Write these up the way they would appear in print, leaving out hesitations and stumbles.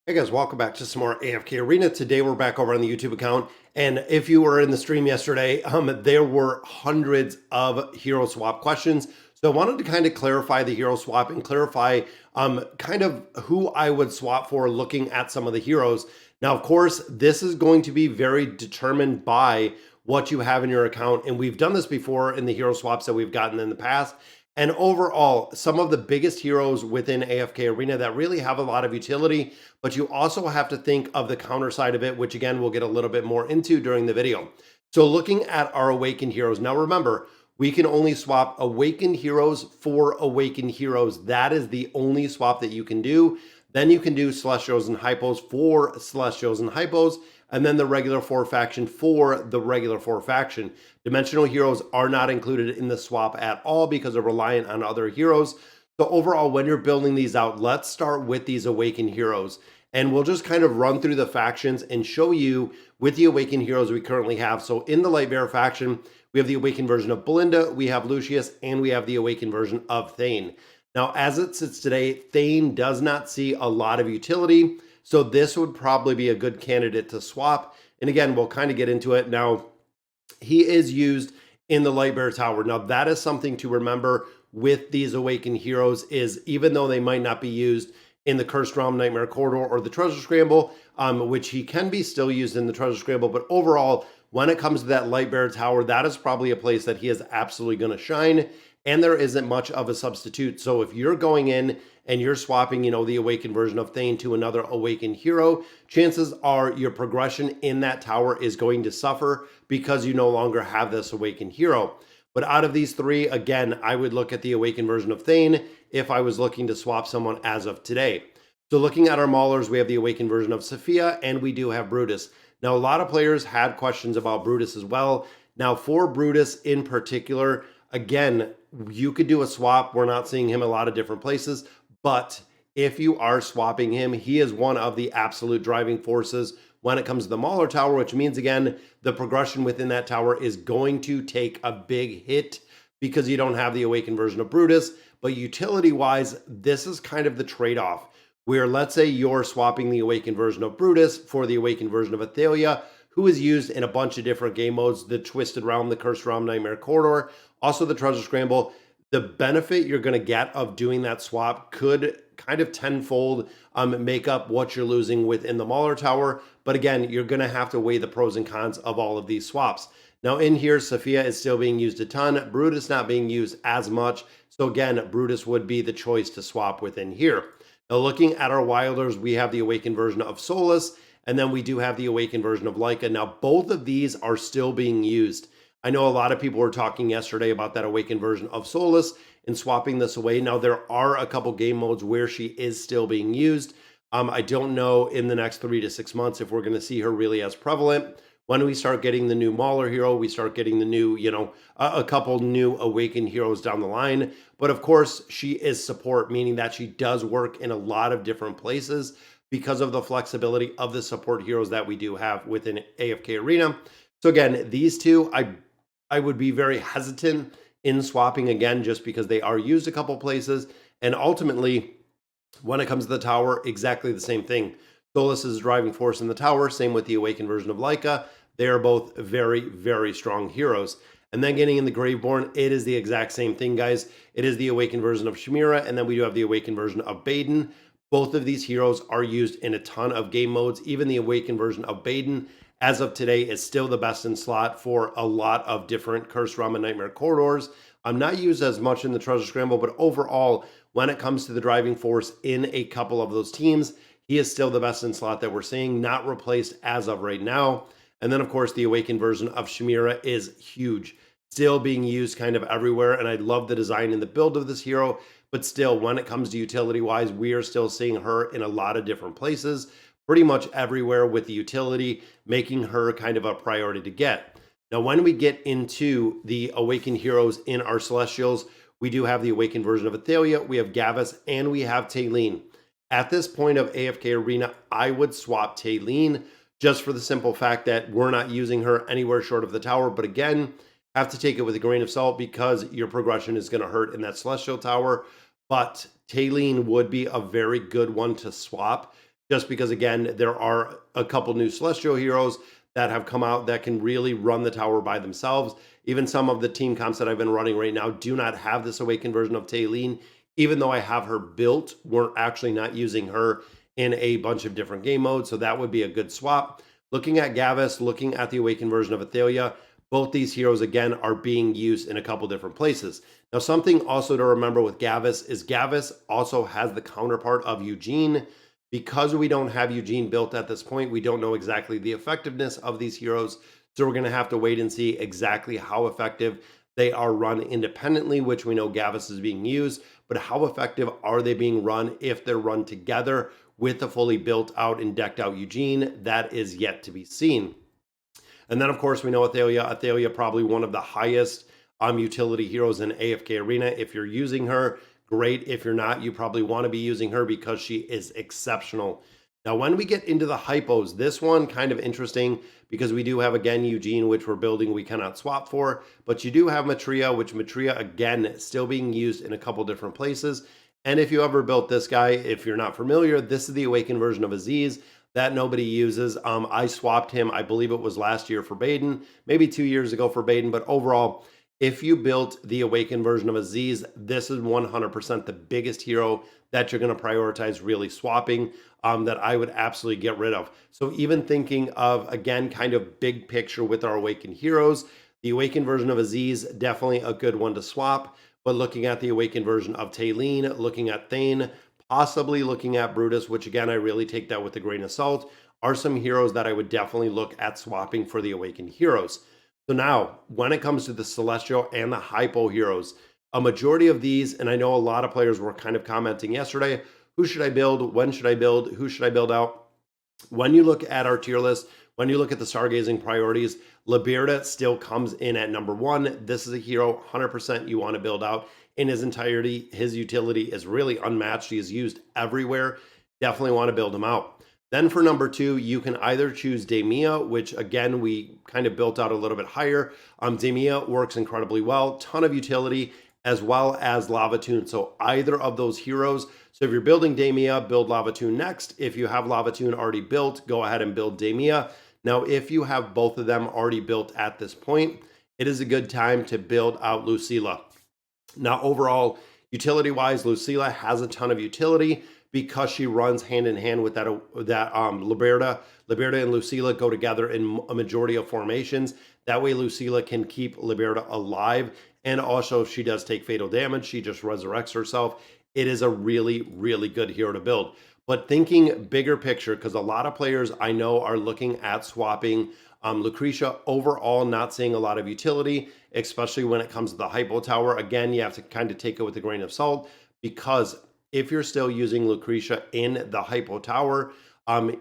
Hey guys, welcome back to some more AFK Arena. Today we're back over on the YouTube account, and if you were in the stream yesterday, there were hundreds of hero swap questions. So I wanted to kind of clarify the hero swap and clarify kind of who I would swap for looking at some of the heroes. Now, of course, this is going to be very determined by what you have in your account, and we've done this before in the hero swaps that we've gotten in the past. And overall, some of the biggest heroes within AFK Arena that really have a lot of utility, but you also have to think of the counter side of it, which again, we'll get a little bit more into during the video. So looking at our Awakened Heroes, now remember, we can only swap Awakened Heroes for Awakened Heroes. That is the only swap that you can do. Then you can do Celestials and Hypos for Celestials and Hypos, and then the regular 4 faction for the regular 4 faction. Dimensional heroes are not included in the swap at all because they're reliant on other heroes. So overall, when you're building these out, let's start with these Awakened Heroes. And we'll just kind of run through the factions and show you with the Awakened Heroes we currently have. So in the Light Bearer faction, we have the Awakened version of Belinda, we have Lucius, and we have the Awakened version of Thane. Now, as it sits today, Thane does not see a lot of utility. So this would probably be a good candidate to swap. And again, we'll kind of get into it. Now, he is used in the Light Bearer Tower. Now, that is something to remember with these Awakened Heroes is even though they might not be used in the Cursed Realm, Nightmare Corridor, or the Treasure Scramble, which he can be still used in the Treasure Scramble, but overall, when it comes to that Light Bearer Tower, that is probably a place that he is absolutely going to shine, and there isn't much of a substitute. So if you're going in and you're swapping, the Awakened version of Thane to another Awakened hero, chances are your progression in that tower is going to suffer because you no longer have this Awakened hero. But out of these three, again, I would look at the Awakened version of Thane if I was looking to swap someone as of today. So looking at our Maulers, we have the Awakened version of Sophia, and we do have Brutus. Now, a lot of players had questions about Brutus as well. Now, for Brutus in particular, again, you could do a swap. We're not seeing him a lot of different places, but if you are swapping him, he is one of the absolute driving forces when it comes to the Mauler Tower, which means, again, the progression within that tower is going to take a big hit because you don't have the Awakened version of Brutus. But utility-wise, this is kind of the trade-off, where let's say you're swapping the Awakened version of Brutus for the Awakened version of Athalia, who is used in a bunch of different game modes, the Twisted Realm, the Cursed Realm, Nightmare Corridor, also the Treasure Scramble. The benefit you're going to get of doing that swap could kind of tenfold make up what you're losing within the Mauler Tower. But again, you're going to have to weigh the pros and cons of all of these swaps. Now in here, Sophia is still being used a ton. Brutus not being used as much. So again, Brutus would be the choice to swap within here. Now looking at our Wilders, we have the Awakened version of Solus, and then we do have the Awakened version of Leica. Now both of these are still being used. I know a lot of people were talking yesterday about that Awakened version of Solus and swapping this away. Now, there are a couple game modes where she is still being used. I don't know in the next 3 to 6 months if we're going to see her really as prevalent. When we start getting the new Mauler hero, we start getting the new, a couple new Awakened heroes down the line. But of course, she is support, meaning that she does work in a lot of different places because of the flexibility of the support heroes that we do have within AFK Arena. So again, these two, I would be very hesitant in swapping again, just because they are used a couple places. And ultimately, when it comes to the tower, exactly the same thing. Solus is a driving force in the tower. Same with the Awakened version of Leica. They are both very, very strong heroes. And then getting in the Graveborn, it is the exact same thing, guys. It is the Awakened version of Shamira, and then we do have the Awakened version of Baden. Both of these heroes are used in a ton of game modes. Even the Awakened version of Baden, as of today, is still the best in slot for a lot of different Cursed Realm and Nightmare Corridors. I'm not used as much in the Treasure Scramble, but overall, when it comes to the driving force in a couple of those teams, he is still the best in slot that we're seeing, not replaced as of right now. And then, of course, the Awakened version of Shamira is huge, still being used kind of everywhere. And I love the design and the build of this hero. But still, when it comes to utility-wise, we are still seeing her in a lot of different places, pretty much everywhere with the utility, making her kind of a priority to get. Now, when we get into the Awakened heroes in our Celestials, we do have the Awakened version of Athalia, we have Gavus, and we have Taylene. At this point of AFK Arena, I would swap Taylene just for the simple fact that we're not using her anywhere short of the tower. But again, have to take it with a grain of salt because your progression is going to hurt in that Celestial Tower. But Taylene would be a very good one to swap just because, again, there are a couple new Celestial heroes that have come out that can really run the tower by themselves. Even some of the team comps that I've been running right now do not have this Awakened version of Taylene. Even though I have her built, we're actually not using her in a bunch of different game modes, so that would be a good swap. Looking at Gavis, looking at the Awakened version of Athalia, both these heroes, again, are being used in a couple different places. Now, something also to remember with Gavis is Gavis also has the counterpart of Eugene. Because we don't have Eugene built at this point, we don't know exactly the effectiveness of these heroes. So we're going to have to wait and see exactly how effective they are run independently, which we know Gavis is being used. But how effective are they being run if they're run together with the fully built out and decked out Eugene? That is yet to be seen. And then, of course, we know Athalia. Athalia, probably one of the highest utility heroes in AFK Arena. If you're using her, great. If you're not, you probably want to be using her because she is exceptional. Now, when we get into the hypos, this one kind of interesting because we do have, again, Eugene, which we're building, we cannot swap for, but you do have Matria, which Matria, again, still being used in a couple different places. And if you ever built this guy, if you're not familiar, this is the Awakened version of Aziz that nobody uses. I swapped him, I believe it was last year for Baden, maybe 2 years ago for Baden, but overall, if you built the Awakened version of Aziz, this is 100% the biggest hero that you're going to prioritize really swapping, that I would absolutely get rid of. So even thinking of, again, kind of big picture with our Awakened heroes, the Awakened version of Aziz, definitely a good one to swap. But looking at the Awakened version of Taylene, looking at Thane, possibly looking at Brutus, which again, I really take that with a grain of salt, are some heroes that I would definitely look at swapping for the Awakened heroes. So now, when it comes to the Celestial and the Hypo heroes, a majority of these, and I know a lot of players were kind of commenting yesterday, who should I build? When should I build? Who should I build out? When you look at our tier list, when you look at the Stargazing priorities, Liberta still comes in at number 1. This is a hero 100% you want to build out in his entirety. His utility is really unmatched. He is used everywhere. Definitely want to build him out. Then for number 2, you can either choose Demia, which again, we kind of built out a little bit higher. Demia works incredibly well, ton of utility, as well as Lavatoon. So either of those heroes. So if you're building Demia, build Lavatoon next. If you have Lavatoon already built, go ahead and build Demia. Now, if you have both of them already built at this point, it is a good time to build out Lucilla. Now, overall, utility-wise, Lucilla has a ton of utility because she runs hand in hand with that Liberta. Liberta and Lucilla go together in a majority of formations. That way, Lucilla can keep Liberta alive. And also, if she does take fatal damage, she just resurrects herself. It is a really, really good hero to build. But thinking bigger picture, because a lot of players I know are looking at swapping Lucretia, overall not seeing a lot of utility, especially when it comes to the Hypo Tower. Again, you have to kind of take it with a grain of salt, because if you're still using Lucretia in the Hypo Tower,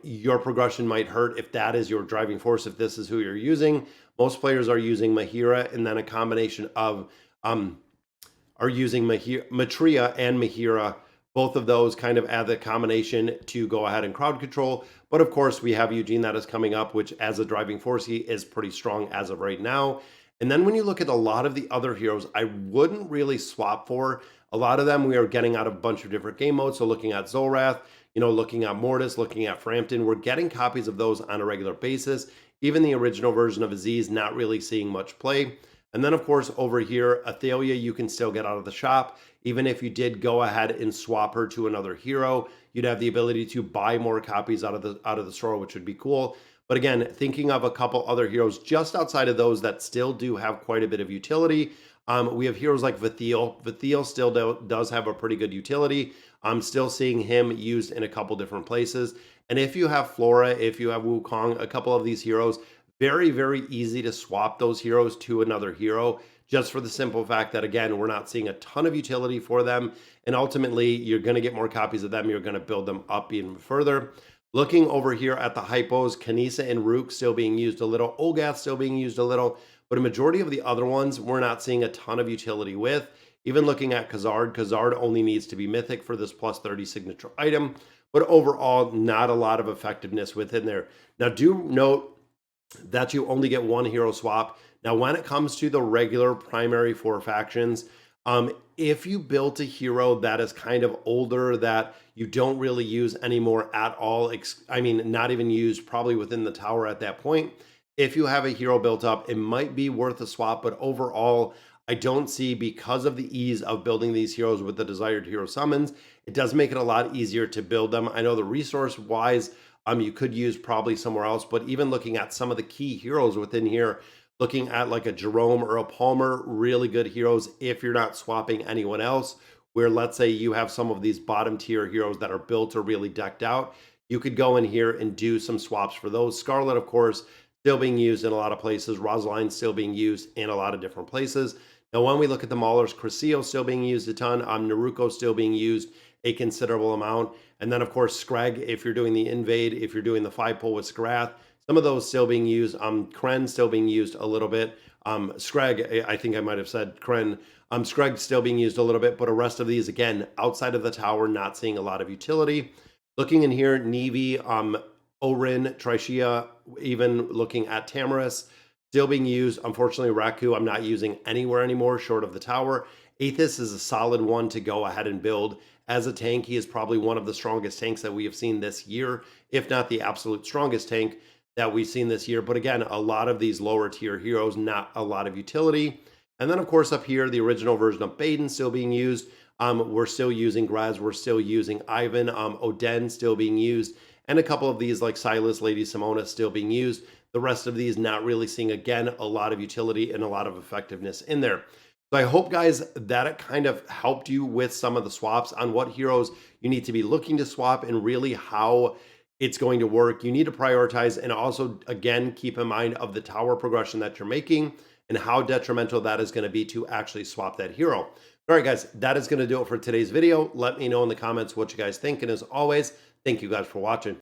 your progression might hurt if that is your driving force, if this is who you're using. Most players are using Mahira, and then a combination of are using Matria and Mahira. Both of those kind of add the combination to go ahead and crowd control. But of course, we have Eugene that is coming up, which as a driving force, he is pretty strong as of right now. And then when you look at a lot of the other heroes, I wouldn't really swap for. A lot of them we are getting out of a bunch of different game modes. So looking at Zolrath, looking at Mortis, looking at Frampton, we're getting copies of those on a regular basis. Even the original version of Aziz, not really seeing much play. And then, of course, over here, Athalia, you can still get out of the shop. Even if you did go ahead and swap her to another hero, you'd have the ability to buy more copies out of the store, which would be cool. But again, thinking of a couple other heroes just outside of those that still do have quite a bit of utility, we have heroes like Vithiel. Vithiel still does have a pretty good utility. I'm still seeing him used in a couple different places. And if you have Flora, if you have Wukong, a couple of these heroes, very, very easy to swap those heroes to another hero, just for the simple fact that, again, we're not seeing a ton of utility for them. And ultimately, you're going to get more copies of them. You're going to build them up even further. Looking over here at the hypos, Kanisa and Rook still being used a little. Olgath still being used a little. But a majority of the other ones, we're not seeing a ton of utility with. Even looking at Khazard, Khazard only needs to be mythic for this plus 30 signature item. But overall, not a lot of effectiveness within there. Now, do note that you only get one hero swap. Now, when it comes to the regular primary 4 factions, If you built a hero that is kind of older that you don't really use anymore at all, I mean, not even used probably within the tower at that point, if you have a hero built up, it might be worth a swap. But overall, I don't see, because of the ease of building these heroes with the desired hero summons, it does make it a lot easier to build them. I know the resource wise, you could use probably somewhere else, but even looking at some of the key heroes within here, looking at like a Jerome or a Palmer, really good heroes if you're not swapping anyone else. Where let's say you have some of these bottom tier heroes that are built or really decked out, you could go in here and do some swaps for those. Scarlet, of course, still being used in a lot of places. Rosaline still being used in a lot of different places. Now, when we look at the Maulers, Crescio still being used a ton. Naruko still being used a considerable amount. And then, of course, Scrag, if you're doing the invade, if you're doing the 5-pull with Scrath, some of those still being used. Kren still being used a little bit. Scrag, I think I might have said Kren. Scrag still being used a little bit, but the rest of these, again, outside of the tower, not seeing a lot of utility. Looking in here, Nevi, Orin, Trishia, even looking at Tamaris, still being used. Unfortunately, Raku, I'm not using anywhere anymore short of the tower. Aethys is a solid one to go ahead and build. As a tank, he is probably one of the strongest tanks that we have seen this year, if not the absolute strongest tank that we've seen this year. But again, a lot of these lower tier heroes, not a lot of utility. And then, of course, up here, the original version of Baden still being used. We're still using Graz. We're still using Ivan. Oden still being used. And a couple of these like Silas, Lady Simona still being used. The rest of these not really seeing, again, a lot of utility and a lot of effectiveness in there. So I hope, guys, that it kind of helped you with some of the swaps on what heroes you need to be looking to swap and really how it's going to work. You need to prioritize, and also, again, keep in mind of the tower progression that you're making and how detrimental that is going to be to actually swap that hero. All right, guys, that is going to do it for today's video. Let me know in the comments what you guys think. And as always, thank you guys for watching.